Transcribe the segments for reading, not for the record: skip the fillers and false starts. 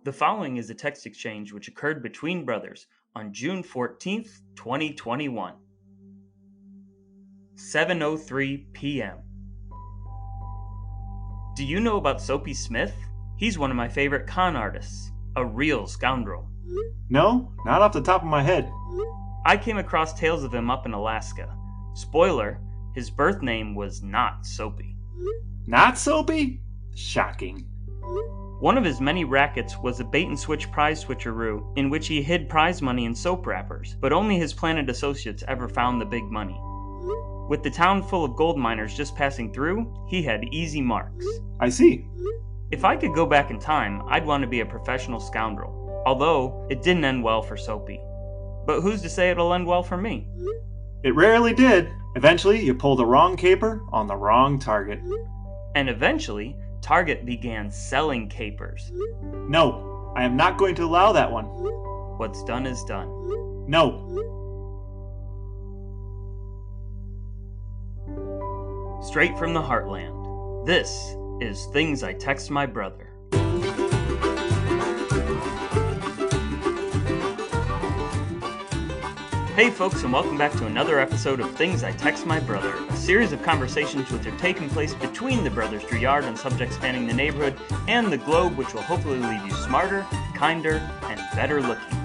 The following is a text exchange which occurred between brothers on June 14th, 2021. 7:03 p.m. Do you know about Soapy Smith? He's one of my favorite con artists, a real scoundrel. No, not off the top of my head. I came across tales of him up in Alaska. Spoiler, his birth name was not Soapy. Not Soapy? Shocking. One of his many rackets was a bait-and-switch prize switcheroo in which he hid prize money in soap wrappers, but only his planet associates ever found the big money. With the town full of gold miners just passing through, he had easy marks. I see. If I could go back in time, I'd want to be a professional scoundrel, although it didn't end well for Soapy. But who's to say it'll end well for me? It rarely did. Eventually, you pull the wrong caper on the wrong target. And eventually, Target began selling capers. No, I am not going to allow that one. What's done is done. No. Straight from the heartland, this is Things I Text My Brother. Hey folks, and welcome back to another episode of Things I Text My Brother, a series of conversations which have taken place between the brothers Drouillard on subjects spanning the neighborhood and the globe, which will hopefully leave you smarter, kinder, and better looking.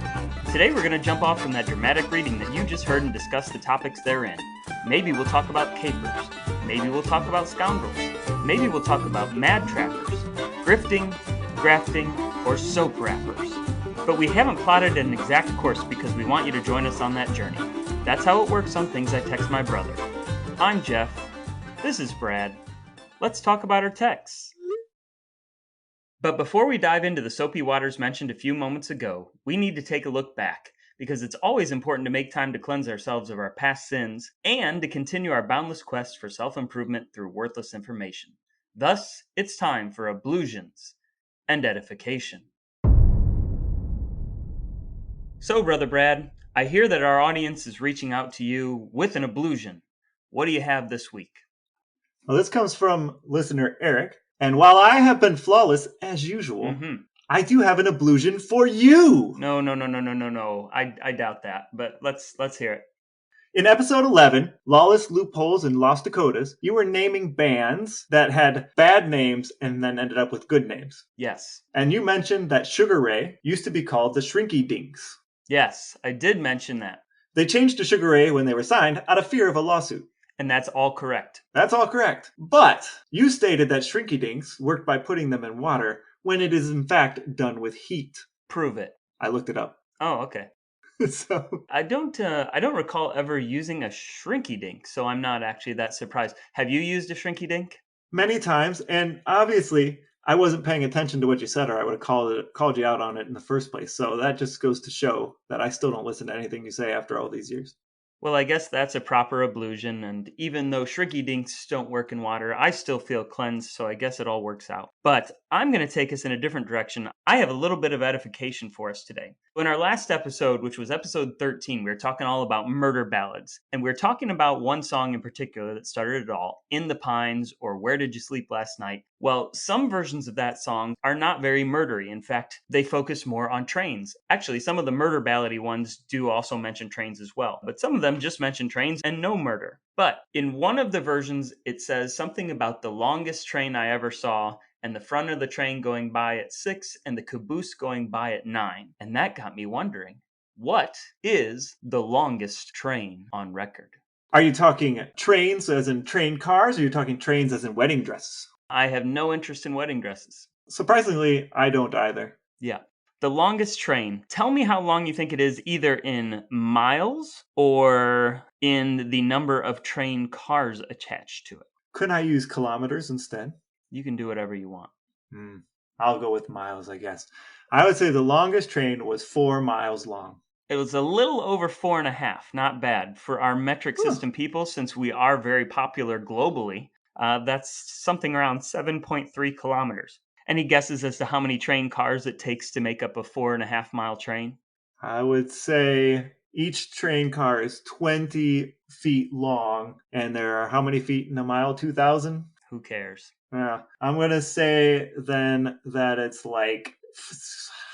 Today we're going to jump off from that dramatic reading that you just heard and discuss the topics therein. Maybe we'll talk about capers. Maybe we'll talk about scoundrels. Maybe we'll talk about mad trappers, grifting, grafting, or soap wrappers. But we haven't plotted an exact course because we want you to join us on that journey. That's how it works on Things I Text My Brother. I'm Jeff. This is Brad. Let's talk about our texts. But before we dive into the soapy waters mentioned a few moments ago, we need to take a look back, because it's always important to make time to cleanse ourselves of our past sins and to continue our boundless quest for self-improvement through worthless information. Thus, it's time for ablutions and edification. So, Brother Brad, I hear that our audience is reaching out to you with an ablution. What do you have this week? Well, this comes from listener Eric, and while I have been flawless as usual, I do have an ablution for you. No. I doubt that, but let's hear it. In episode 11, Lawless Loopholes in Lost Dakotas, you were naming bands that had bad names and then ended up with good names. Yes. And you mentioned that Sugar Ray used to be called the Shrinky Dinks. Yes, I did mention that. They changed to Sugar Ray when they were signed out of fear of a lawsuit. And that's all correct. That's all correct. But you stated that Shrinky Dinks worked by putting them in water when it is in fact done with heat. Prove it. I looked it up. Oh, okay. So I don't recall ever using a shrinky dink, so I'm not actually that surprised. Have you used a shrinky dink? Many times, and obviously I wasn't paying attention to what you said, or I would have called you out on it in the first place. So that just goes to show that I still don't listen to anything you say after all these years. Well, I guess that's a proper ablution, and even though shrinky dinks don't work in water, I still feel cleansed, so I guess it all works out. But I'm going to take us in a different direction. I have a little bit of edification for us today. In our last episode, which was episode 13, we were talking all about murder ballads, and we were talking about one song in particular that started it all, In the Pines, or Where Did You Sleep Last Night? Well, some versions of that song are not very murdery. In fact, they focus more on trains. Actually, some of the murder ballady ones do also mention trains as well, but some of them just mention trains and no murder. But in one of the versions, it says something about the longest train I ever saw, and the front of the train going by at 6 and the caboose going by at 9. And that got me wondering, what is the longest train on record? Are you talking trains as in train cars, or are you talking trains as in wedding dresses? I have no interest in wedding dresses. Surprisingly, I don't either. Yeah. The longest train. Tell me how long you think it is, either in miles or in the number of train cars attached to it. Couldn't I use kilometers instead? You can do whatever you want. I'll go with miles, I guess. I would say the longest train was 4 miles long. It was a little over 4.5. Not bad. For our metric system people, since we are very popular globally, that's something around 7.3 kilometers. Any guesses as to how many train cars it takes to make up a 4.5 mile train? I would say each train car is 20 feet long, and there are how many feet in a mile? 2,000? Who cares? Yeah, I'm going to say then that it's like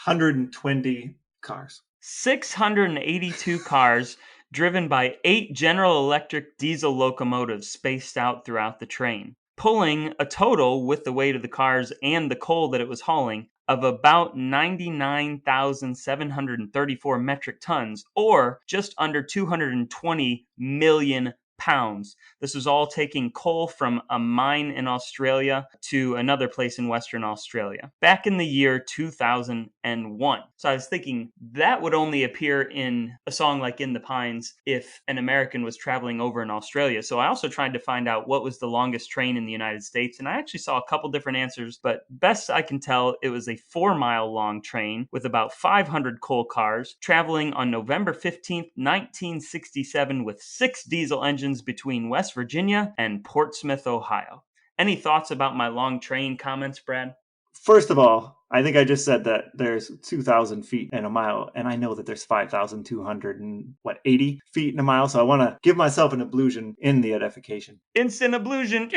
620 cars. 682 cars driven by 8 General Electric diesel locomotives spaced out throughout the train, pulling a total, with the weight of the cars and the coal that it was hauling, of about 99,734 metric tons, or just under 220 million pounds. This was all taking coal from a mine in Australia to another place in Western Australia back in the year 2001. So I was thinking that would only appear in a song like In the Pines if an American was traveling over in Australia. So I also tried to find out what was the longest train in the United States, and I actually saw a couple different answers, but best I can tell, it was a 4-mile long train with about 500 coal cars traveling on November 15th, 1967 with 6 diesel engines between West Virginia and Portsmouth, Ohio. Any thoughts about my long train comments, Brad? First of all, I think I just said that there's 2,000 feet in a mile, and I know that there's 5,280 feet in a mile, so I want to give myself an ablution in the edification. Instant ablution.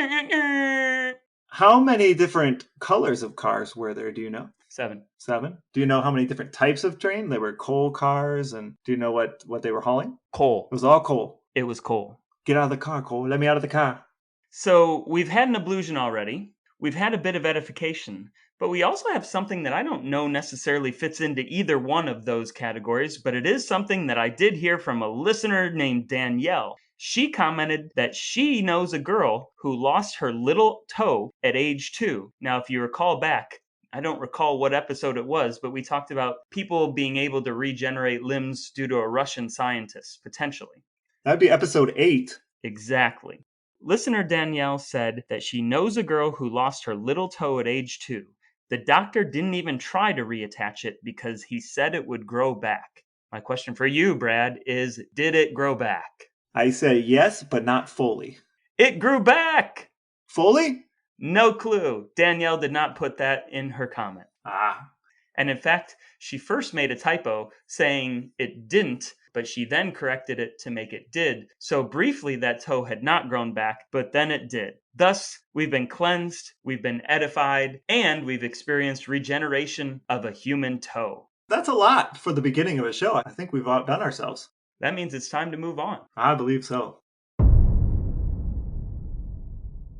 How many different colors of cars were there, do you know? 7. 7? Do you know how many different types of train? There were coal cars, and do you know what they were hauling? Coal. It was all coal. It was coal. Get out of the car, Cole. Let me out of the car. So we've had an ablution already. We've had a bit of edification. But we also have something that I don't know necessarily fits into either one of those categories, but it is something that I did hear from a listener named Danielle. She commented that she knows a girl who lost her little toe at age 2. Now, if you recall back, I don't recall what episode it was, but we talked about people being able to regenerate limbs due to a Russian scientist, potentially. That'd be episode 8. Exactly. Listener Danielle said that she knows a girl who lost her little toe at age 2. The doctor didn't even try to reattach it because he said it would grow back. My question for you, Brad, is did it grow back? I say yes, but not fully. It grew back! Fully? No clue. Danielle did not put that in her comment. And in fact, she first made a typo saying it didn't, but she then corrected it to make it did. So briefly that toe had not grown back, but then it did. Thus, we've been cleansed, we've been edified, and we've experienced regeneration of a human toe. That's a lot for the beginning of a show. I think we've outdone ourselves. That means it's time to move on. I believe so.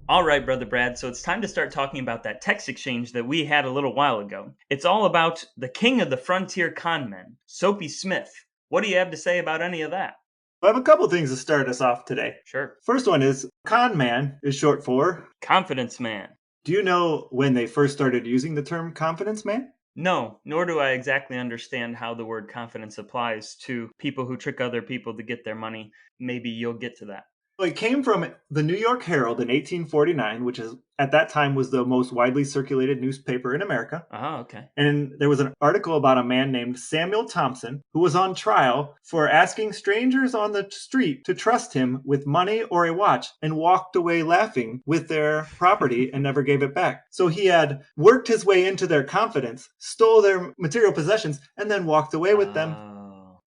All right, Brother Brad, so it's time to start talking about that text exchange that we had a little while ago. It's all about the king of the frontier con men, Soapy Smith. What do you have to say about any of that? I have a couple things to start us off today. Sure. First one is con man is short for confidence man. Do you know when they first started using the term confidence man? No, nor do I exactly understand how the word confidence applies to people who trick other people to get their money. Maybe you'll get to that. Well, it came from the New York Herald in 1849, which is at that time was the most widely circulated newspaper in America. Oh, okay. And there was an article about a man named Samuel Thompson who was on trial for asking strangers on the street to trust him with money or a watch and walked away laughing with their property and never gave it back. So he had worked his way into their confidence, stole their material possessions, and then walked away with them.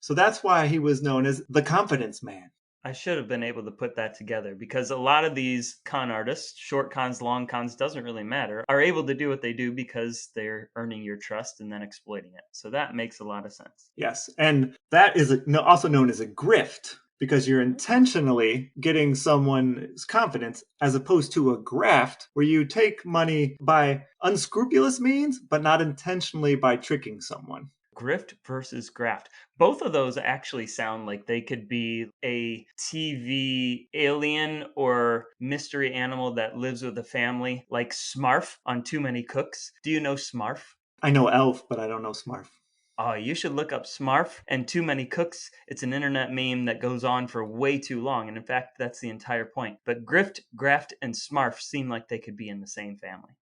So that's why he was known as the confidence man. I should have been able to put that together because a lot of these con artists, short cons, long cons, doesn't really matter, are able to do what they do because they're earning your trust and then exploiting it. So that makes a lot of sense. Yes, and that is also known as a grift because you're intentionally getting someone's confidence as opposed to a graft where you take money by unscrupulous means but not intentionally by tricking someone. Grift versus graft. Both of those actually sound like they could be a TV alien or mystery animal that lives with a family, like Smarf on Too Many Cooks. Do you know Smarf? I know Elf, but I don't know Smarf. Oh, you should look up Smarf and Too Many Cooks. It's an internet meme that goes on for way too long, and in fact, that's the entire point. But grift, graft, and Smarf seem like they could be in the same family.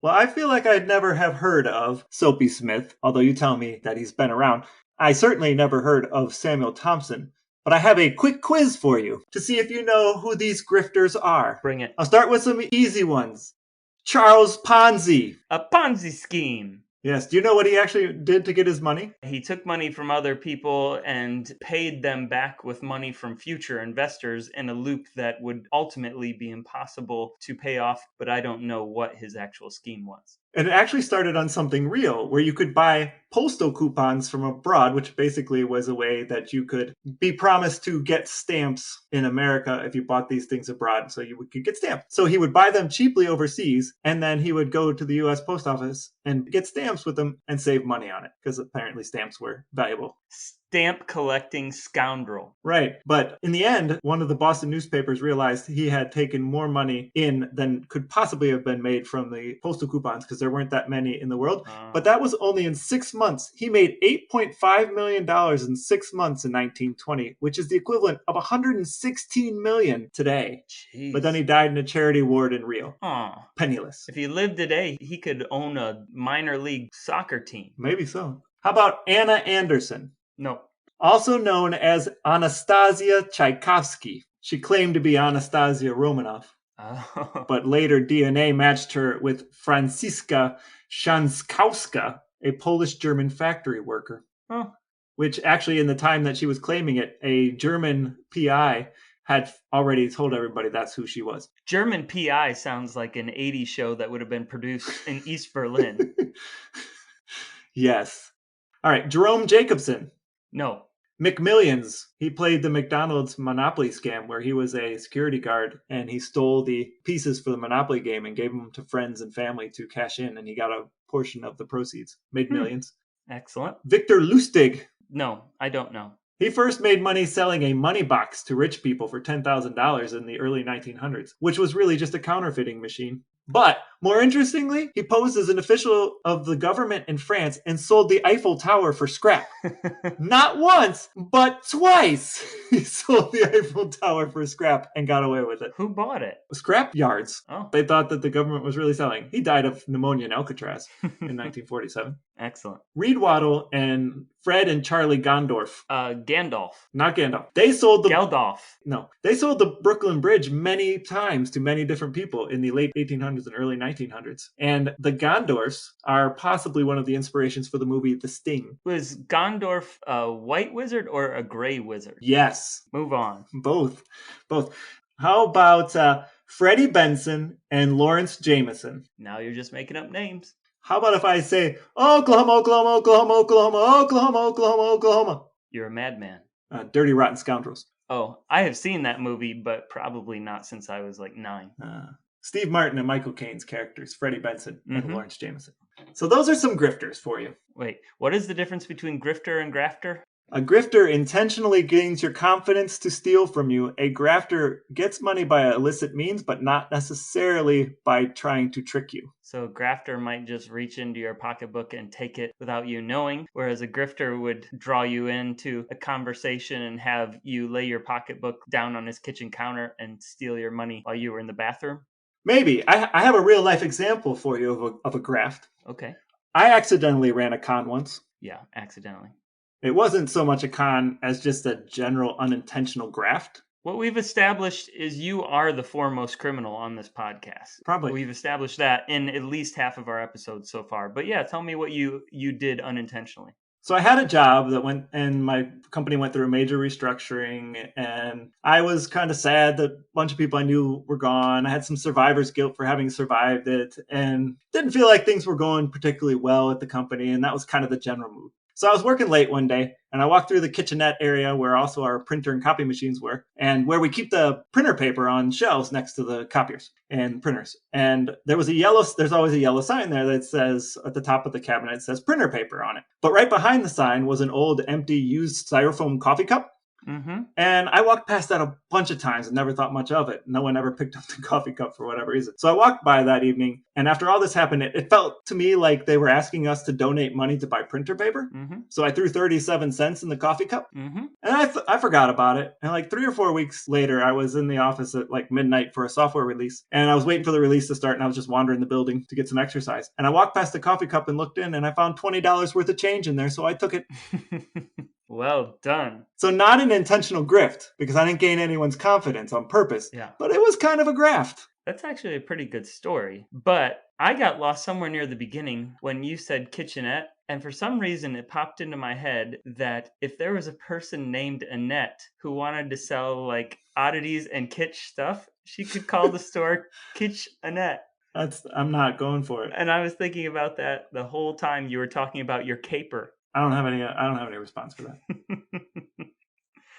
Well, I feel like I'd never have heard of Soapy Smith, although you tell me that he's been around. I certainly never heard of Samuel Thompson, but I have a quick quiz for you to see if you know who these grifters are. Bring it. I'll start with some easy ones. Charles Ponzi. A Ponzi scheme. Yes, do you know what he actually did to get his money? He took money from other people and paid them back with money from future investors in a loop that would ultimately be impossible to pay off, but I don't know what his actual scheme was. And it actually started on something real, where you could buy postal coupons from abroad, which basically was a way that you could be promised to get stamps in America if you bought these things abroad. So you could get stamps. So he would buy them cheaply overseas, and then he would go to the U.S. post office and get stamps with them and save money on it, because apparently stamps were valuable. Stamp collecting scoundrel. Right. But in the end, one of the Boston newspapers realized he had taken more money in than could possibly have been made from the postal coupons, because there weren't that many in the world. But that was only in 6 months. He made $8.5 million in 6 months in 1920, which is the equivalent of $116 million today. Jeez. But then he died in a charity ward in Rio. Aw. Penniless. If he lived today, he could own a minor league soccer team. Maybe so. How about Anna Anderson? No. Also known as Anastasia Tchaikovsky. She claimed to be Anastasia Romanoff, but later DNA matched her with Franciszka Szankowska, a Polish-German factory worker. Oh. Which actually, in the time that she was claiming it, a German PI had already told everybody that's who she was. German PI sounds like an 80s show that would have been produced in East Berlin. Yes. All right, Jerome Jacobson. No. McMillions. He played the McDonald's Monopoly scam where he was a security guard and he stole the pieces for the Monopoly game and gave them to friends and family to cash in, and he got a portion of the proceeds. Made millions. Excellent. Victor Lustig. No, I don't know. He first made money selling a money box to rich people for $10,000 in the early 1900s, which was really just a counterfeiting machine. But more interestingly, he posed as an official of the government in France and sold the Eiffel Tower for scrap. Not once, but twice. He sold the Eiffel Tower for scrap and got away with it. Who bought it? Scrap yards. Oh. They thought that the government was really selling. He died of pneumonia in Alcatraz in 1947. Excellent. Reed Waddle and Fred and Charlie Gondorf. Gandalf. Not Gandalf. They sold the... Geldof. No. They sold the Brooklyn Bridge many times to many different people in the late 1800s and early 1900s. And the Gondorfs are possibly one of the inspirations for the movie The Sting. Was Gondorf a white wizard or a gray wizard? Yes. Move on. Both. How about Freddie Benson and Lawrence Jameson? Now you're just making up names. How about if I say, Oklahoma, Oklahoma, Oklahoma, Oklahoma, Oklahoma, Oklahoma, Oklahoma? You're a madman. Dirty Rotten Scoundrels. Oh, I have seen that movie, but probably not since I was like 9. Steve Martin and Michael Caine's characters, Freddie Benson and Lawrence Jameson. So those are some grifters for you. Wait, what is the difference between grifter and grafter? A grifter intentionally gains your confidence to steal from you. A grafter gets money by illicit means, but not necessarily by trying to trick you. So a grafter might just reach into your pocketbook and take it without you knowing, whereas a grifter would draw you into a conversation and have you lay your pocketbook down on his kitchen counter and steal your money while you were in the bathroom. Maybe. I have a real life example for you of a graft. Okay. I accidentally ran a con once. Yeah, accidentally. It wasn't so much a con as just a general unintentional graft. What we've established is you are the foremost criminal on this podcast. Probably. We've established that in at least half of our episodes so far. But yeah, tell me what you did unintentionally. So I had a job that went, and my company went through a major restructuring, and I was kind of sad that a bunch of people I knew were gone. I had some survivor's guilt for having survived it, and didn't feel like things were going particularly well at the company, and that was kind of the general mood. So I was working late one day, and I walked through the kitchenette area where also our printer and copy machines were, and where we keep the printer paper on shelves next to the copiers and printers. And there's always a yellow sign there that says, at the top of the cabinet, it says printer paper on it. But right behind the sign was an old, empty, used styrofoam coffee cup. Mm-hmm. And I walked past that a bunch of times and never thought much of it. No one ever picked up the coffee cup for whatever reason. So I walked by that evening, and after all this happened, it felt to me like they were asking us to donate money to buy printer paper. Mm-hmm. So I threw 37 cents in the coffee cup, and I forgot about it. And like 3 or 4 weeks later, I was in the office at like midnight for a software release, and I was waiting for the release to start, and I was just wandering the building to get some exercise. And I walked past the coffee cup and looked in, and I found $20 worth of change in there, so I took it. Well done. So not an intentional grift, because I didn't gain anyone's confidence on purpose. Yeah. But it was kind of a graft. That's actually a pretty good story. But I got lost somewhere near the beginning when you said kitchenette. And for some reason, it popped into my head that if there was a person named Annette who wanted to sell like oddities and kitsch stuff, she could call the store Kitsch Annettes. I'm not going for it. And I was thinking about that the whole time you were talking about your caper. I don't have any response for that.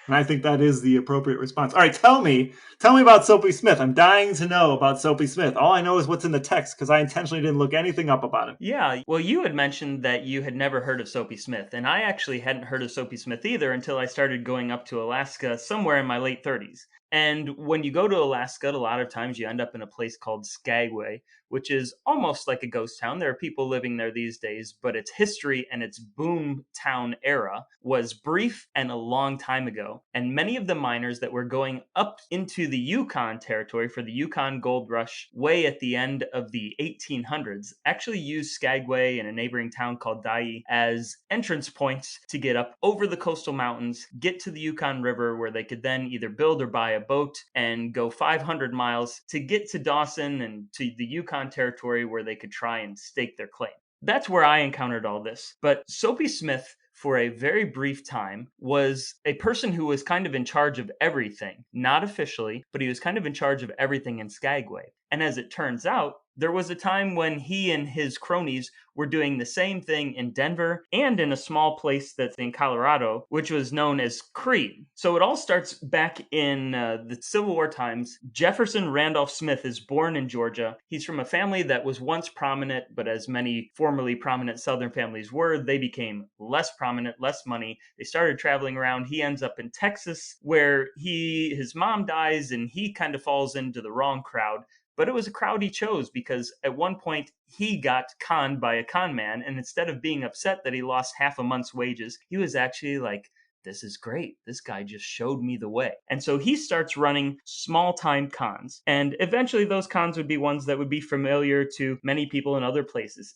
And I think that is the appropriate response. All right, tell me about Soapy Smith. I'm dying to know about Soapy Smith. All I know is what's in the text because I intentionally didn't look anything up about him. Yeah, well, you had mentioned that you had never heard of Soapy Smith, and I actually hadn't heard of Soapy Smith either until I started going up to Alaska somewhere in my late 30s. And when you go to Alaska, a lot of times you end up in a place called Skagway, which is almost like a ghost town. There are people living there these days, but its history and its boom town era was brief and a long time ago. And many of the miners that were going up into the Yukon territory for the Yukon Gold Rush way at the end of the 1800s actually used Skagway and a neighboring town called Drouillard as entrance points to get up over the coastal mountains, get to the Yukon River where they could then either build or buy a boat and go 500 miles to get to Dawson and to the Yukon territory where they could try and stake their claim. That's where I encountered all this. But Soapy Smith, for a very brief time, was a person who was kind of in charge of everything. Not officially, but he was kind of in charge of everything in Skagway. And as it turns out, there was a time when he and his cronies were doing the same thing in Denver and in a small place that's in Colorado, which was known as Creed. So it all starts back in the Civil War times. Jefferson Randolph Smith is born in Georgia. He's from a family that was once prominent, but as many formerly prominent Southern families were, they became less prominent, less money. They started traveling around. He ends up in Texas, where his mom dies, and he kind of falls into the wrong crowd. But it was a crowd he chose because at one point he got conned by a con man, and instead of being upset that he lost half a month's wages, he was actually like, this is great. This guy just showed me the way. And so he starts running small time cons. And eventually those cons would be ones that would be familiar to many people in other places.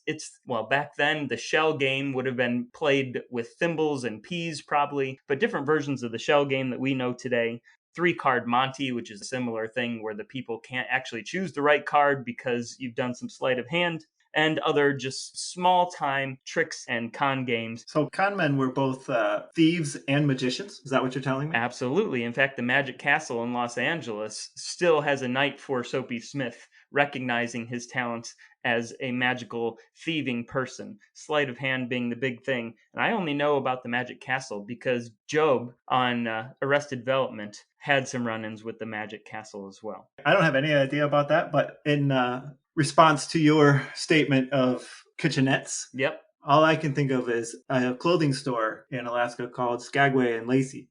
Back then the shell game would have been played with thimbles and peas probably, but different versions of the shell game that we know today. 3-card Monty, which is a similar thing where the people can't actually choose the right card because you've done some sleight of hand, and other just small time tricks and con games. So con men were both thieves and magicians? Is that what you're telling me? Absolutely. In fact, the Magic Castle in Los Angeles still has a night for Soapy Smith, recognizing his talents as a magical thieving person, sleight of hand being the big thing. And I only know about the Magic Castle because Job on Arrested Development had some run-ins with the Magic Castle as well. I don't have any idea about that, but in response to your statement of kitchenettes, yep, all I can think of is a clothing store in Alaska called Skagway and Lacey.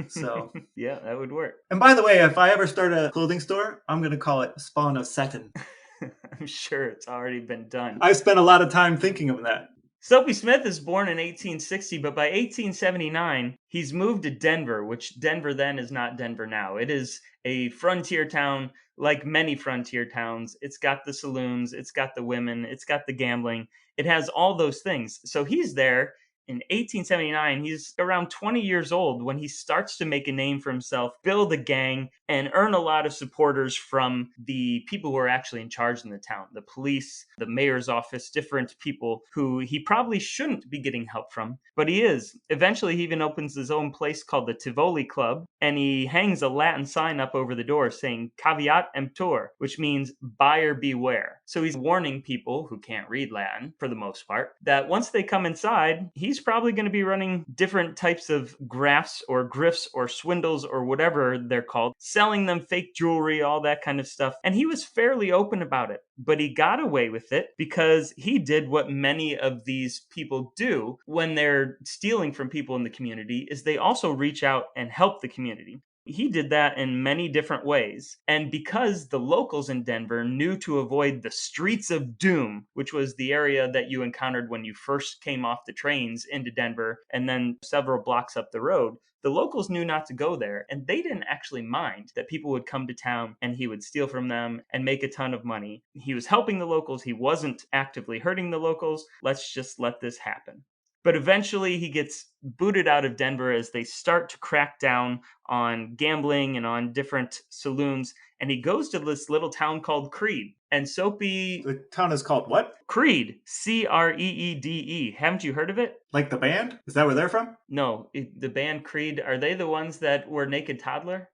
So yeah, that would work. And by the way, if I ever start a clothing store, I'm going to call it Spawn of Satin. I'm sure it's already been done. I spent a lot of time thinking of that. Soapy Smith is born in 1860, but by 1879, he's moved to Denver, which Denver then is not Denver now. It is a frontier town like many frontier towns. It's got the saloons, it's got the women, it's got the gambling. It has all those things. So he's there in 1879. He's around 20 years old when he starts to make a name for himself, build a gang, and earn a lot of supporters from the people who are actually in charge in the town. The police, the mayor's office, different people who he probably shouldn't be getting help from, but he is. Eventually, he even opens his own place called the Tivoli Club, and he hangs a Latin sign up over the door saying caveat emptor, which means buyer beware. So he's warning people who can't read Latin, for the most part, that once they come inside, he's probably going to be running different types of grafts or grifts or swindles or whatever they're called, selling them fake jewelry, all that kind of stuff. And he was fairly open about it, but he got away with it because he did what many of these people do when they're stealing from people in the community, is they also reach out and help the community. He did that in many different ways. And because the locals in Denver knew to avoid the streets of doom, which was the area that you encountered when you first came off the trains into Denver and then several blocks up the road, the locals knew not to go there, and they didn't actually mind that people would come to town and he would steal from them and make a ton of money. He was helping the locals. He wasn't actively hurting the locals. Let's just let this happen. But eventually he gets booted out of Denver as they start to crack down on gambling and on different saloons. And he goes to this little town called Creed. And Soapy... The town is called what? Creed. Creede. Haven't you heard of it? Like the band? Is that where they're from? No. The band Creed, are they the ones that were Naked Toddler?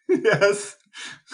Yes.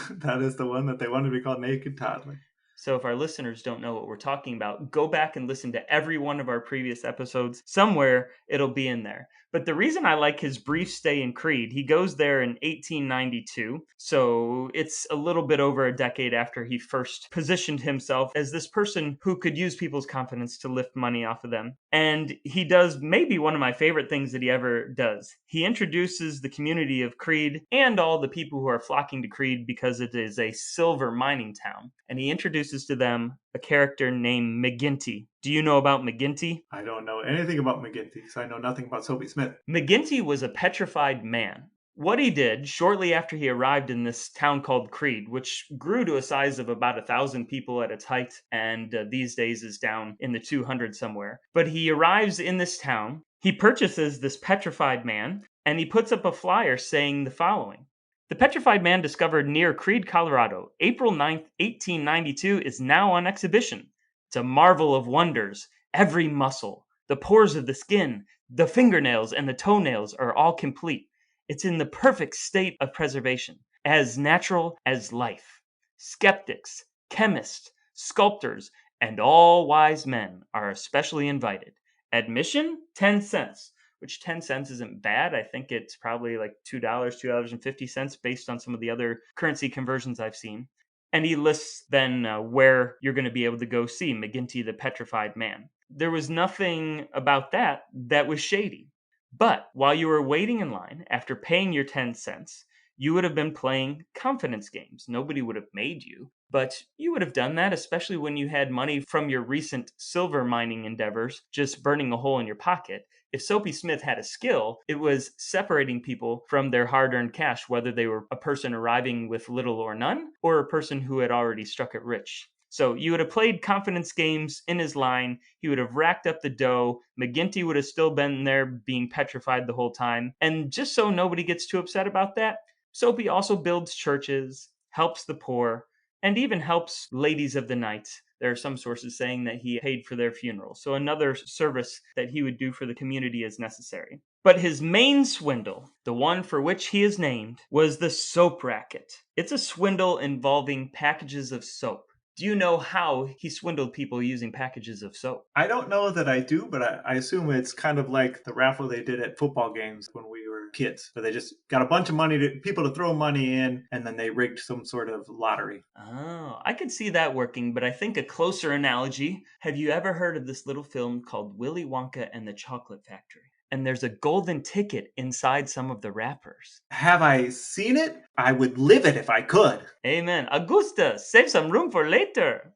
That is the one that they wanted to be called Naked Toddler. So if our listeners don't know what we're talking about, go back and listen to every one of our previous episodes. Somewhere it'll be in there. But the reason I like his brief stay in Crete, he goes there in 1892. So it's a little bit over a decade after he first positioned himself as this person who could use people's confidence to lift money off of them. And he does maybe one of my favorite things that he ever does. He introduces the community of Crete and all the people who are flocking to Crete because it is a silver mining town. And he introduces to them a character named McGinty. Do you know about McGinty? I don't know anything about McGinty, so I know nothing about Soapy Smith. McGinty was a petrified man. What he did shortly after he arrived in this town called Crete, which grew to a size of about 1,000 people at its height, and these days is down in the 200 somewhere. But he arrives in this town, he purchases this petrified man, and he puts up a flyer saying the following. The Petrified Man discovered near Crete, Colorado, April 9th, 1892, is now on exhibition. It's a marvel of wonders. Every muscle, the pores of the skin, the fingernails, and the toenails are all complete. It's in the perfect state of preservation, as natural as life. Skeptics, chemists, sculptors, and all wise men are especially invited. Admission, 10 cents. Which 10 cents isn't bad. I think it's probably like $2, $2.50 based on some of the other currency conversions I've seen. And he lists then where you're going to be able to go see McGinty the Petrified Man. There was nothing about that was shady. But while you were waiting in line, after paying your 10 cents, you would have been playing confidence games. Nobody would have made you, but you would have done that, especially when you had money from your recent silver mining endeavors just burning a hole in your pocket. If Soapy Smith had a skill, it was separating people from their hard-earned cash, whether they were a person arriving with little or none, or a person who had already struck it rich. So you would have played confidence games in his line. He would have racked up the dough. McGinty would have still been there being petrified the whole time. And just so nobody gets too upset about that, Soapy also builds churches, helps the poor, and even helps ladies of the night. There are some sources saying that he paid for their funeral. So another service that he would do for the community is necessary. But his main swindle, the one for which he is named, was the soap racket. It's a swindle involving packages of soap. Do you know how he swindled people using packages of soap? I don't know that I do, but I assume it's kind of like the raffle they did at football games when we were kids, where they just got a bunch of money to people to throw money in, and then they rigged some sort of lottery. Oh, I could see that working, but I think a closer analogy, have you ever heard of this little film called Willy Wonka and the Chocolate Factory? And there's a golden ticket inside some of the wrappers. Have I seen it? I would live it if I could. Amen. Augusta, save some room for later.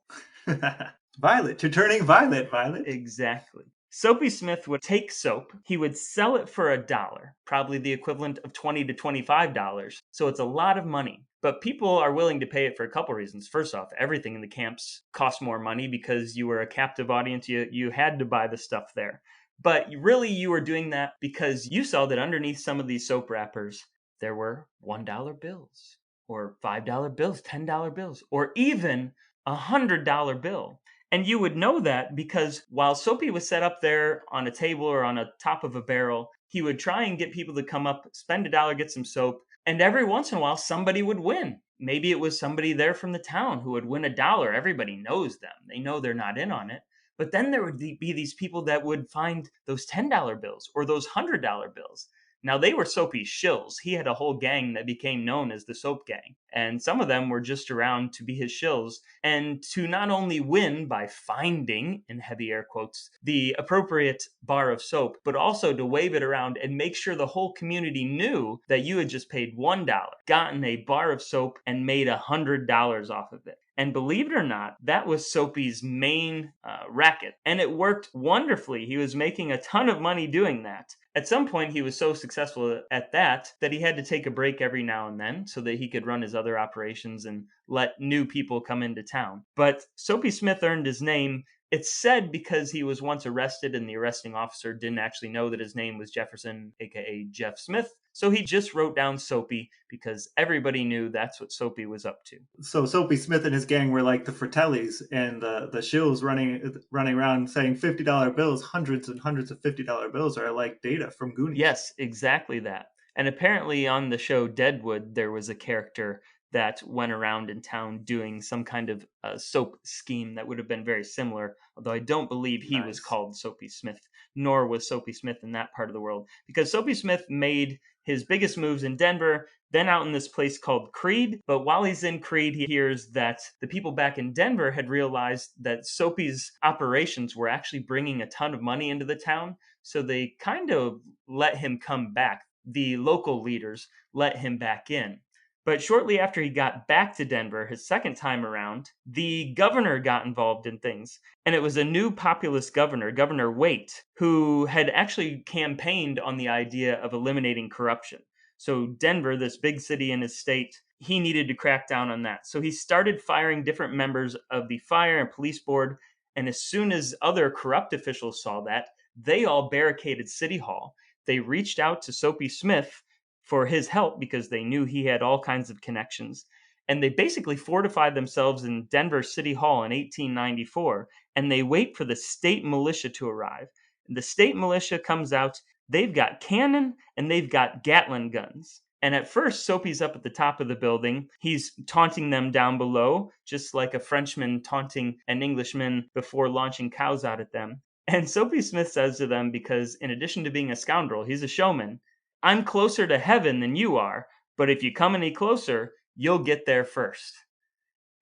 Violet, you're turning violet, Violet. Exactly. Soapy Smith would take soap, he would sell it for $1, probably the equivalent of $20 to $25. So it's a lot of money. But people are willing to pay it for a couple reasons. First off, everything in the camps cost more money because you were a captive audience. You had to buy the stuff there. But really, you were doing that because you saw that underneath some of these soap wrappers, there were $1 bills, or $5 bills, $10 bills, or even a $100 bill. And you would know that because while Soapy was set up there on a table or on a top of a barrel, he would try and get people to come up, spend $1, get some soap, and every once in a while somebody would win. Maybe it was somebody there from the town who would win $1. Everybody knows them. They know they're not in on it. But then there would be these people that would find those $10 bills or those $100 bills. Now, they were Soapy's shills. He had a whole gang that became known as the Soap Gang. And some of them were just around to be his shills and to not only win by finding, in heavy air quotes, the appropriate bar of soap, but also to wave it around and make sure the whole community knew that you had just paid $1, gotten a bar of soap, and made $100 off of it. And believe it or not, that was Soapy's main racket. And it worked wonderfully. He was making a ton of money doing that. At some point, he was so successful at that he had to take a break every now and then so that he could run his other operations and let new people come into town. But Soapy Smith earned his name, it's said, because he was once arrested and the arresting officer didn't actually know that his name was Jefferson, aka Jeff Smith. So he just wrote down Soapy because everybody knew that's what Soapy was up to. So Soapy Smith and his gang were like the Fratellis, and the shills running around saying $50 bills, hundreds and hundreds of $50 bills are like Data from Goonies. Yes, exactly that. And apparently on the show Deadwood, there was a character that went around in town doing some kind of soap scheme that would have been very similar, although I don't believe he was called Soapy Smith, nor was Soapy Smith in that part of the world, because Soapy Smith made his biggest moves in Denver, then out in this place called Creed. But while he's in Creed, he hears that the people back in Denver had realized that Soapy's operations were actually bringing a ton of money into the town. So they kind of let him come back. The local leaders let him back in. But shortly after he got back to Denver, his second time around, the governor got involved in things. And it was a new populist governor, Governor Waite, who had actually campaigned on the idea of eliminating corruption. So Denver, this big city in his state, he needed to crack down on that. So he started firing different members of the fire and police board. And as soon as other corrupt officials saw that, they all barricaded City Hall. They reached out to Soapy Smith for his help because they knew he had all kinds of connections. And they basically fortified themselves in Denver City Hall in 1894, and they wait for the state militia to arrive. The state militia comes out. They've got cannon and they've got Gatling guns. And at first, Soapy's up at the top of the building. He's taunting them down below, just like a Frenchman taunting an Englishman before launching cows out at them. And Soapy Smith says to them, because in addition to being a scoundrel, he's a showman, I'm closer to heaven than you are, but if you come any closer, you'll get there first.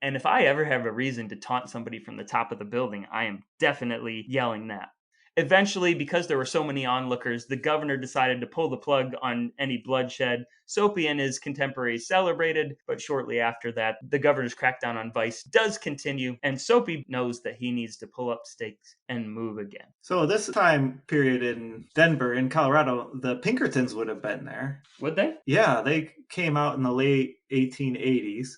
And if I ever have a reason to taunt somebody from the top of the building, I am definitely yelling that. Eventually, because there were so many onlookers, the governor decided to pull the plug on any bloodshed. Soapy and his contemporaries celebrated, but shortly after that, the governor's crackdown on vice does continue, and Soapy knows that he needs to pull up stakes and move again. So this time period in Denver, in Colorado, the Pinkertons would have been there. Would they? Yeah, they came out in the late 1880s,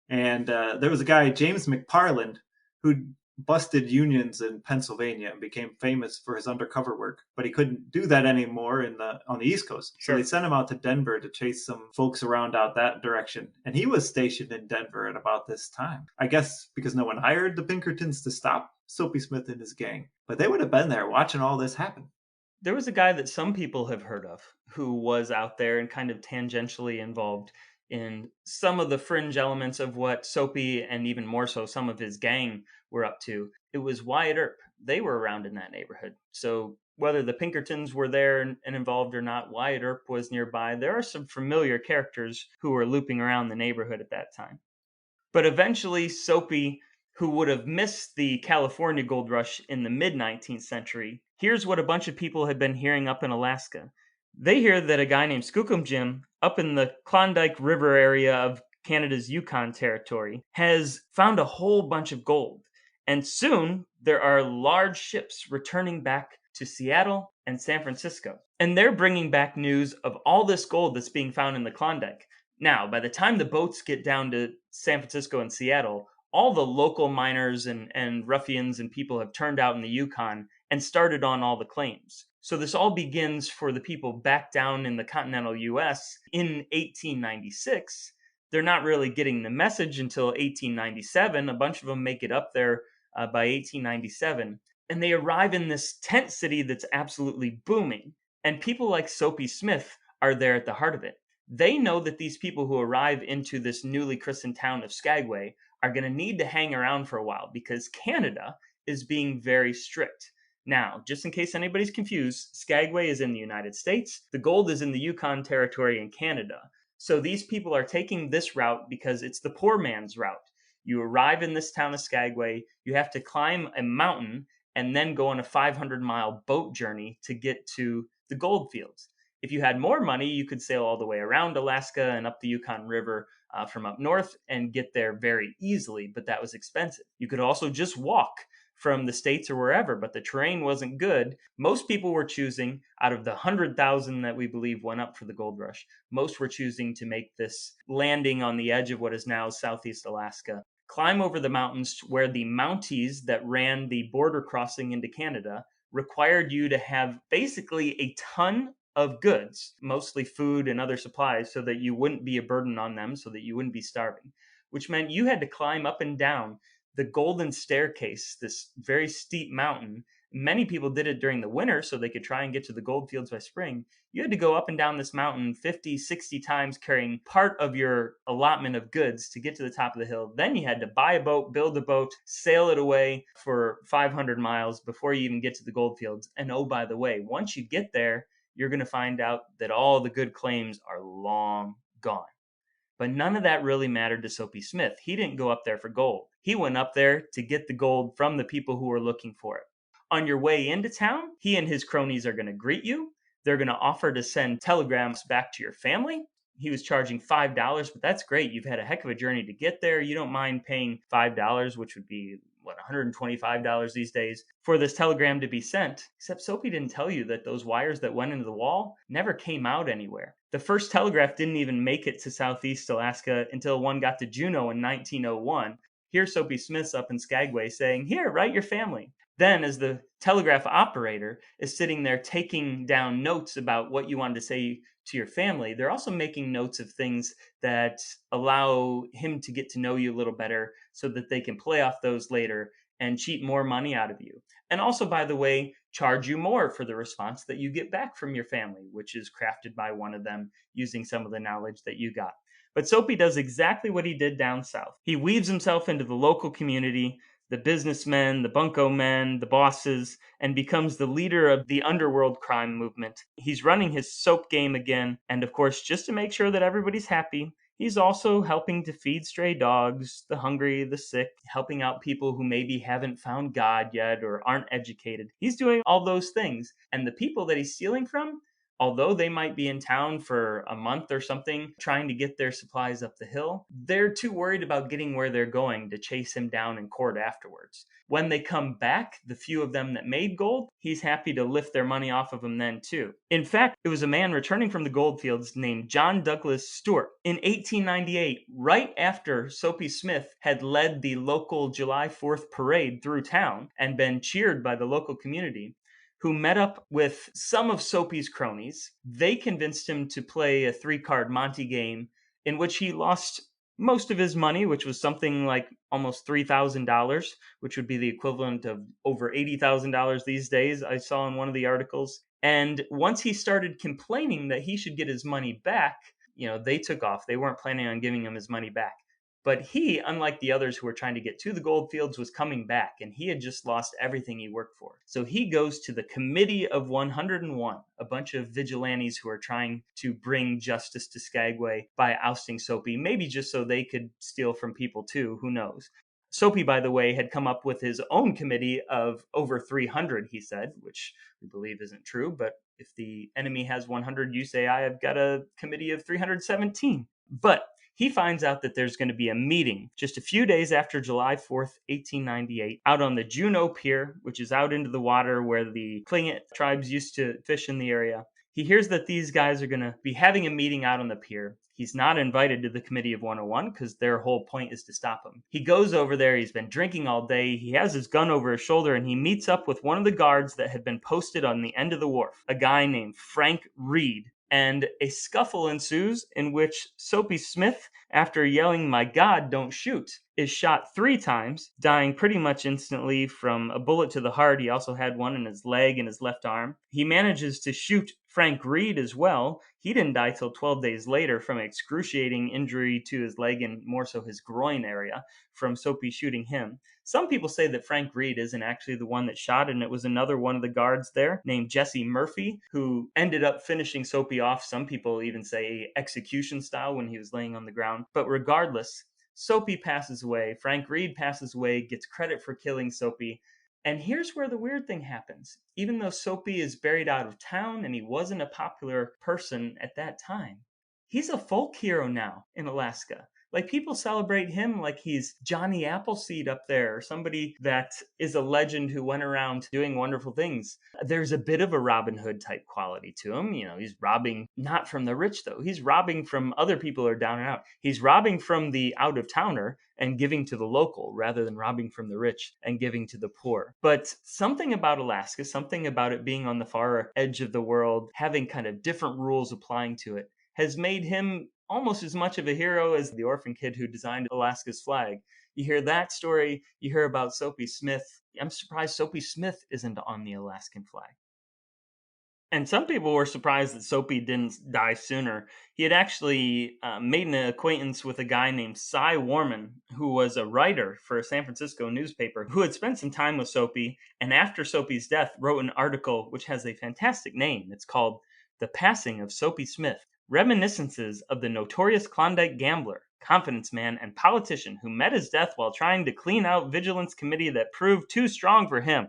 and there was a guy, James McParland, who busted unions in Pennsylvania and became famous for his undercover work, but he couldn't do that anymore on the East Coast. Sure. So they sent him out to Denver to chase some folks around out that direction. And he was stationed in Denver at about this time. I guess because no one hired the Pinkertons to stop Soapy Smith and his gang. But they would have been there watching all this happen. There was a guy that some people have heard of who was out there and kind of tangentially involved in some of the fringe elements of what Soapy and even more so some of his gang were up to. It was Wyatt Earp. They were around in that neighborhood. So whether the Pinkertons were there and involved or not, Wyatt Earp was nearby. There are some familiar characters who were looping around the neighborhood at that time. But eventually, Soapy, who would have missed the California gold rush in the mid-19th century, here's what a bunch of people had been hearing up in Alaska. They hear that a guy named Skookum Jim, up in the Klondike River area of Canada's Yukon territory, has found a whole bunch of gold. And soon, there are large ships returning back to Seattle and San Francisco. And they're bringing back news of all this gold that's being found in the Klondike. Now, by the time the boats get down to San Francisco and Seattle, all the local miners and ruffians and people have turned out in the Yukon and started on all the claims. So this all begins for the people back down in the continental US in 1896. They're not really getting the message until 1897. A bunch of them make it up there by 1897. And they arrive in this tent city that's absolutely booming. And people like Soapy Smith are there at the heart of it. They know that these people who arrive into this newly christened town of Skagway are going to need to hang around for a while because Canada is being very strict. Now, just in case anybody's confused, Skagway is in the United States. The gold is in the Yukon Territory in Canada. So these people are taking this route because it's the poor man's route. You arrive in this town of Skagway, you have to climb a mountain and then go on a 500-mile boat journey to get to the gold fields. If you had more money, you could sail all the way around Alaska and up the Yukon River from up north and get there very easily, but that was expensive. You could also just walk from the States or wherever, but the terrain wasn't good. Most people were choosing, out of the 100,000 that we believe went up for the gold rush, most were choosing to make this landing on the edge of what is now Southeast Alaska, climb over the mountains where the Mounties that ran the border crossing into Canada required you to have basically a ton of goods, mostly food and other supplies, so that you wouldn't be a burden on them, so that you wouldn't be starving, which meant you had to climb up and down the Golden Staircase, this very steep mountain Many people did it during the winter so they could try and get to the gold fields by spring. You had to go up and down this mountain 50, 60 times carrying part of your allotment of goods to get to the top of the hill. Then you had to buy a boat, build a boat, sail it away for 500 miles before you even get to the gold fields. And oh, by the way, once you get there, you're going to find out that all the good claims are long gone. But none of that really mattered to Soapy Smith. He didn't go up there for gold. He went up there to get the gold from the people who were looking for it. On your way into town, he and his cronies are going to greet you. They're going to offer to send telegrams back to your family. He was charging $5, but that's great. You've had a heck of a journey to get there. You don't mind paying $5, which would be, $125 these days, for this telegram to be sent. Except Soapy didn't tell you that those wires that went into the wall never came out anywhere. The first telegraph didn't even make it to Southeast Alaska until one got to Juneau in 1901. Here's Soapy Smith's up in Skagway saying, "Here, write your family." Then, as the telegraph operator is sitting there taking down notes about what you wanted to say to your family, they're also making notes of things that allow him to get to know you a little better so that they can play off those later and cheat more money out of you. And also, by the way, charge you more for the response that you get back from your family, which is crafted by one of them using some of the knowledge that you got. But Soapy does exactly what he did down south. He weaves himself into the local community, the businessmen, the bunco men, the bosses, and becomes the leader of the underworld crime movement. He's running his soap game again, and of course, just to make sure that everybody's happy, he's also helping to feed stray dogs, the hungry, the sick, helping out people who maybe haven't found God yet or aren't educated. He's doing all those things, and the people that he's stealing from, although they might be in town for a month or something trying to get their supplies up the hill, they're too worried about getting where they're going to chase him down in court afterwards. When they come back, the few of them that made gold, he's happy to lift their money off of them then too. In fact, it was a man returning from the gold fields named John Douglas Stewart in 1898, right after Soapy Smith had led the local July 4th parade through town and been cheered by the local community, who met up with some of Soapy's cronies. They convinced him to play a 3-card Monte game in which he lost most of his money, which was something like almost $3,000, which would be the equivalent of over $80,000 these days, I saw in one of the articles. And once he started complaining that he should get his money back, they took off. They weren't planning on giving him his money back. But he, unlike the others who were trying to get to the gold fields, was coming back, and he had just lost everything he worked for. So he goes to the Committee of 101, a bunch of vigilantes who are trying to bring justice to Skagway by ousting Soapy, maybe just so they could steal from people too, who knows. Soapy, by the way, had come up with his own committee of over 300, he said, which we believe isn't true, but if the enemy has 100, you say, I have got a committee of 317. But he finds out that there's going to be a meeting just a few days after July 4th, 1898, out on the Juneau Pier, which is out into the water where the Tlingit tribes used to fish in the area. He hears that these guys are going to be having a meeting out on the pier. He's not invited to the Committee of 101 because their whole point is to stop him. He goes over there. He's been drinking all day. He has his gun over his shoulder, and he meets up with one of the guards that had been posted on the end of the wharf, a guy named Frank Reed. And a scuffle ensues in which Soapy Smith, after yelling, "My God, don't shoot," is shot 3 times, dying pretty much instantly from a bullet to the heart. He also had one in his leg and his left arm. He manages to shoot Frank Reed as well. He didn't die till 12 days later from excruciating injury to his leg and more so his groin area from Soapy shooting him. Some people say that Frank Reed isn't actually the one that shot, and it was another one of the guards there named Jesse Murphy who ended up finishing Soapy off. Some people even say execution style when he was laying on the ground. But regardless, Soapy passes away. Frank Reed passes away, gets credit for killing Soapy. And here's where the weird thing happens. Even though Soapy is buried out of town and he wasn't a popular person at that time, he's a folk hero now in Alaska. Like, people celebrate him like he's Johnny Appleseed up there, or somebody that is a legend who went around doing wonderful things. There's a bit of a Robin Hood type quality to him. He's robbing not from the rich, though. He's robbing from other people who are down and out. He's robbing from the out-of-towner and giving to the local rather than robbing from the rich and giving to the poor. But something about Alaska, something about it being on the far edge of the world, having kind of different rules applying to it, has made him almost as much of a hero as the orphan kid who designed Alaska's flag. You hear that story, you hear about Soapy Smith. I'm surprised Soapy Smith isn't on the Alaskan flag. And some people were surprised that Soapy didn't die sooner. He had actually made an acquaintance with a guy named Cy Warman, who was a writer for a San Francisco newspaper, who had spent some time with Soapy, and after Soapy's death wrote an article which has a fantastic name. It's called The Passing of Soapy Smith, Reminiscences of the Notorious Klondike Gambler, Confidence Man, and Politician who met his death while trying to clean out Vigilance Committee that proved too strong for him.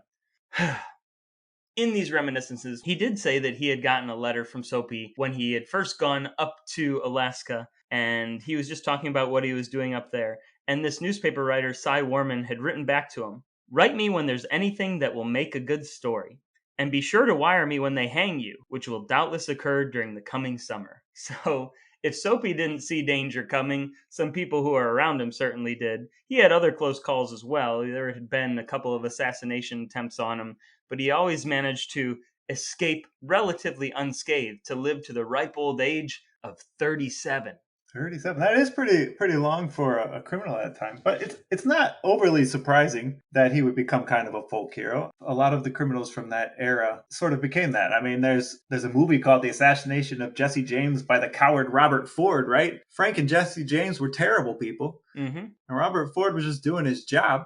In these reminiscences, he did say that he had gotten a letter from Soapy when he had first gone up to Alaska, and he was just talking about what he was doing up there. And this newspaper writer, Cy Warman, had written back to him, "Write me when there's anything that will make a good story. And be sure to wire me when they hang you, which will doubtless occur during the coming summer." So, if Soapy didn't see danger coming, some people who were around him certainly did. He had other close calls as well. There had been a couple of assassination attempts on him, but he always managed to escape relatively unscathed to live to the ripe old age of 37. 37. That is pretty long for a criminal at the time. But it's not overly surprising that he would become kind of a folk hero. A lot of the criminals from that era sort of became that. I mean, there's a movie called The Assassination of Jesse James by the coward Robert Ford, right? Frank and Jesse James were terrible people. Mm-hmm. And Robert Ford was just doing his job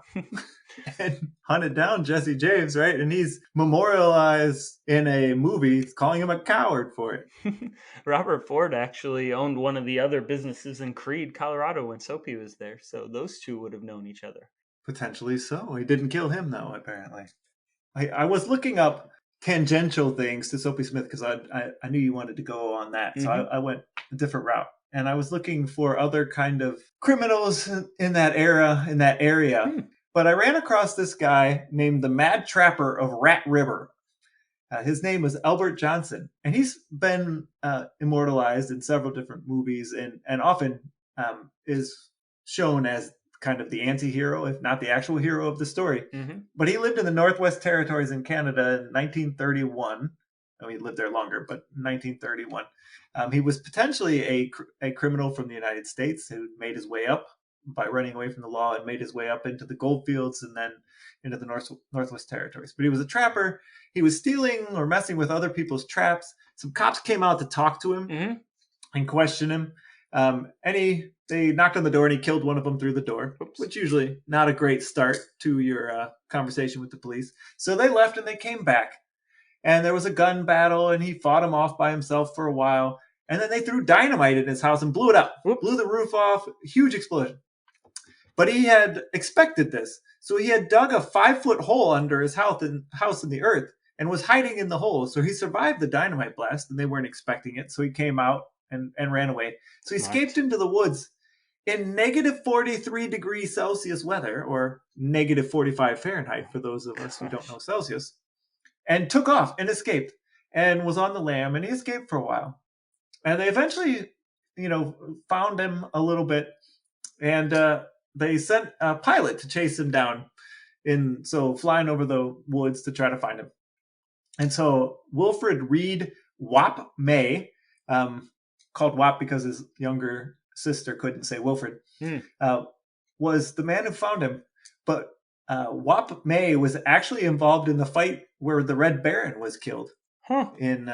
and hunted down Jesse James, right? And he's memorialized in a movie calling him a coward for it. Robert Ford actually owned one of the other businesses in Creede, Colorado when Soapy was there, so those two would have known each other. Potentially so. He didn't kill him, though, apparently. I was looking up tangential things to Soapy Smith because I knew you wanted to go on that. So I went a different route. And I was looking for other kind of criminals in that era, in that area. But I ran across this guy named the Mad Trapper of Rat River. His name was Albert Johnson, and he's been immortalized in several different movies and often is shown as kind of the anti-hero, if not the actual hero of the story. Mm-hmm. But he lived in the Northwest Territories in Canada in 1931. I mean, he lived there longer, but 1931. He was potentially a criminal from the United States who made his way up by running away from the law and made his way up into the gold fields and then into the Northwest Territories. But he was a trapper. He was stealing or messing with other people's traps. Some cops came out to talk to him and question him. They knocked on the door and he killed one of them through the door, which usually not a great start to your conversation with the police. So they left and they came back. And there was a gun battle and he fought him off by himself for a while. And then they threw dynamite in his house and blew it up. Blew the roof off. Huge explosion. But he had expected this. So he had dug a 5-foot hole under his house in the earth and was hiding in the hole. So he survived the dynamite blast and they weren't expecting it. So he came out and ran away. So he escaped into the woods in negative 43 degrees Celsius weather, or negative 45 Fahrenheit for those of us who don't know Celsius, and took off and escaped and was on the lam, and he escaped for a while. And they eventually, found him a little bit, and they sent a pilot to chase him down, flying over the woods to try to find him. And so Wilfred Reed Wap May, called Wap because his younger sister couldn't say Wilfred, was the man who found him. But Wap May was actually involved in the fight where the Red Baron was killed in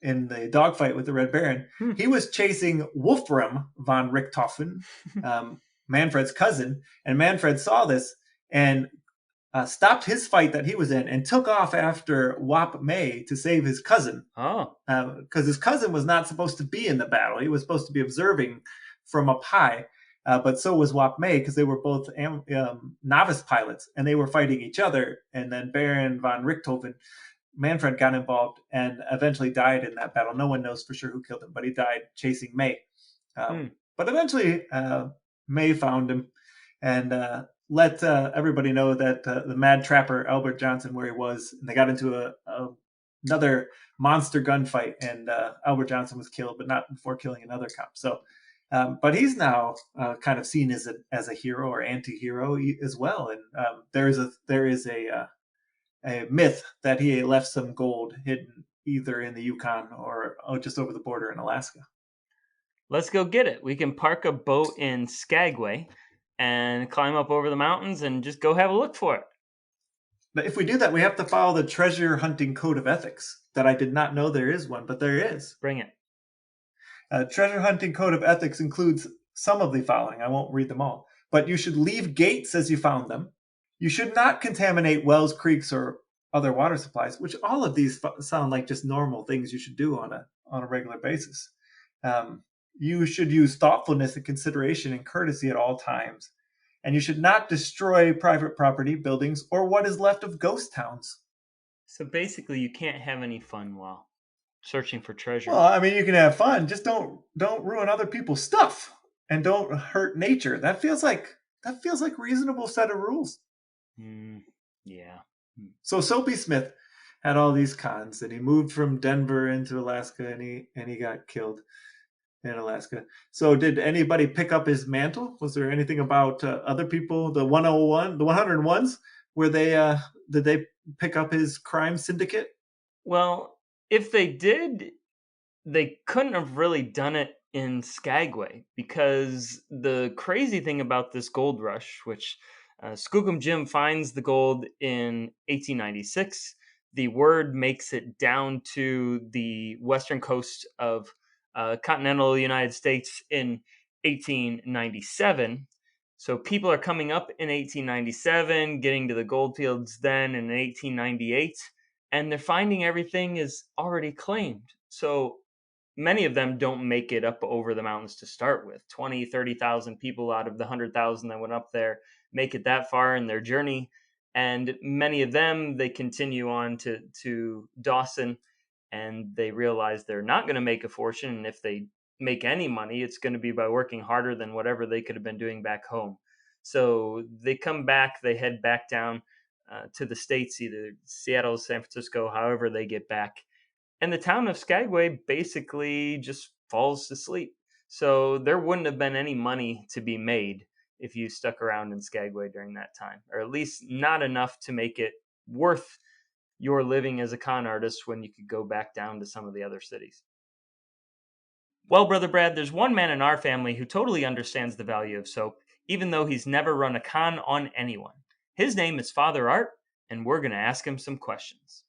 the dogfight with the Red Baron. He was chasing Wolfram von Richthofen, Manfred's cousin, and Manfred saw this and stopped his fight that he was in and took off after Wap May to save his cousin. Because his cousin was not supposed to be in the battle. He was supposed to be observing from up high. But so was Wap May, because they were both novice pilots, and they were fighting each other. And then Baron von Richthofen, Manfred, got involved and eventually died in that battle. No one knows for sure who killed him, but he died chasing May. But eventually, May found him and let everybody know that the Mad Trapper, Albert Johnson, where he was. And they got into another monster gunfight, and Albert Johnson was killed, but not before killing another cop. So. But he's now kind of seen as a hero or anti-hero as well, and there is a myth that he left some gold hidden either in the Yukon or just over the border in Alaska. Let's go get it. We can park a boat in Skagway and climb up over the mountains and just go have a look for it. But if we do that, we have to follow the treasure hunting code of ethics. That I did not know there is one, but there is. Bring it. Treasure hunting code of ethics includes some of the following. I won't read them all. But you should leave gates as you found them. You should not contaminate wells, creeks, or other water supplies, which all of these sound like just normal things you should do on a regular basis. You should use thoughtfulness and consideration and courtesy at all times. And you should not destroy private property, buildings, or what is left of ghost towns. So basically, you can't have any fun while searching for treasure. Well, I mean, you can have fun, just don't ruin other people's stuff and don't hurt nature. That feels like reasonable set of rules. Yeah. So Soapy Smith had all these cons, and he moved from Denver into Alaska, and he got killed in Alaska. So did anybody pick up his mantle? Was there anything about other people, the 101s, where did they pick up his crime syndicate? Well, if they did, they couldn't have really done it in Skagway, because the crazy thing about this gold rush, which Skookum Jim finds the gold in 1896, the word makes it down to the western coast of continental United States in 1897. So people are coming up in 1897, getting to the gold fields then in 1898, and they're finding everything is already claimed. So many of them don't make it up over the mountains to start with. 20, 30,000 people out of the 100,000 that went up there make it that far in their journey. And many of them, they continue on to Dawson, and they realize they're not going to make a fortune. And if they make any money, it's going to be by working harder than whatever they could have been doing back home. So they come back, they head back down to the States, either Seattle, San Francisco, however they get back. And the town of Skagway basically just falls to sleep. So there wouldn't have been any money to be made if you stuck around in Skagway during that time, or at least not enough to make it worth your living as a con artist when you could go back down to some of the other cities. Well, Brother Brad, there's one man in our family who totally understands the value of soap, even though he's never run a con on anyone. His name is Father Art, and we're going to ask him some questions.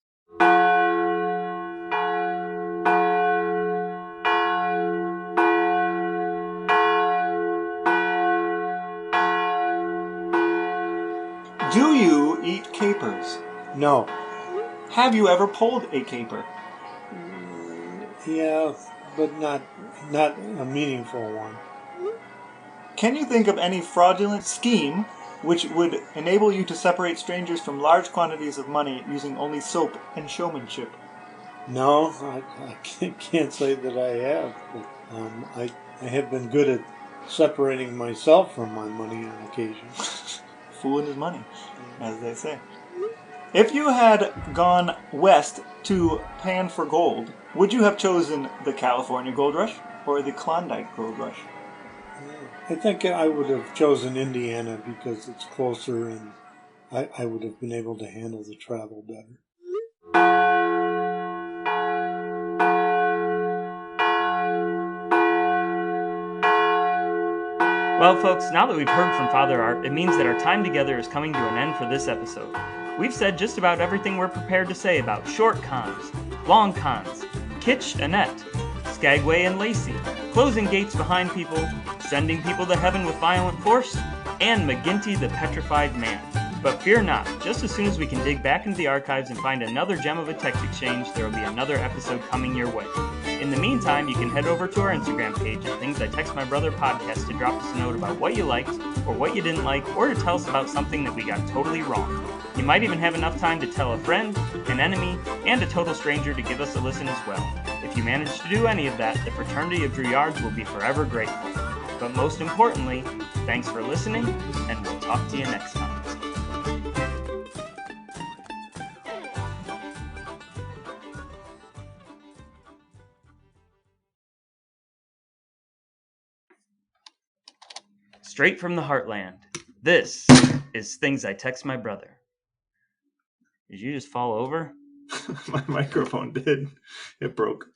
Do you eat capers? No. Have you ever pulled a caper? Yeah, but not a meaningful one. Can you think of any fraudulent scheme which would enable you to separate strangers from large quantities of money using only soap and showmanship? No, I can't say that I have. But, I have been good at separating myself from my money on occasion. Fooling his money, as they say. If you had gone west to pan for gold, would you have chosen the California Gold Rush or the Klondike Gold Rush? I think I would have chosen Indiana because it's closer and I would have been able to handle the travel better. Well, folks, now that we've heard from Father Art, it means that our time together is coming to an end for this episode. We've said just about everything we're prepared to say about short cons, long cons, Kitsch Annettes, Skagway and Lacey, closing gates behind people, sending people to heaven with violent force, and McGinty the Petrified Man. But fear not, just as soon as we can dig back into the archives and find another gem of a text exchange, there will be another episode coming your way. In the meantime, you can head over to our Instagram page at Things I Text My Brother Podcast to drop us a note about what you liked, or what you didn't like, or to tell us about something that we got totally wrong. You might even have enough time to tell a friend, an enemy, and a total stranger to give us a listen as well. If you manage to do any of that, the fraternity of Drouillards will be forever grateful. But most importantly, thanks for listening, and we'll talk to you next time. Straight from the heartland, this is Things I Text My Brother. Did you just fall over? My microphone did. It broke.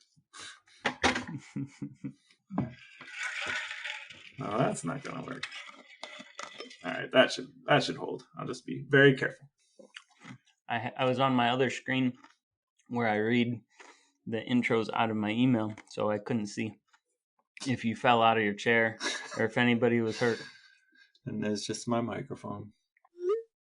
No, that's not going to work. All right, that should hold. I'll just be very careful. I was on my other screen where I read the intros out of my email, so I couldn't see if you fell out of your chair or if anybody was hurt. And there's just my microphone.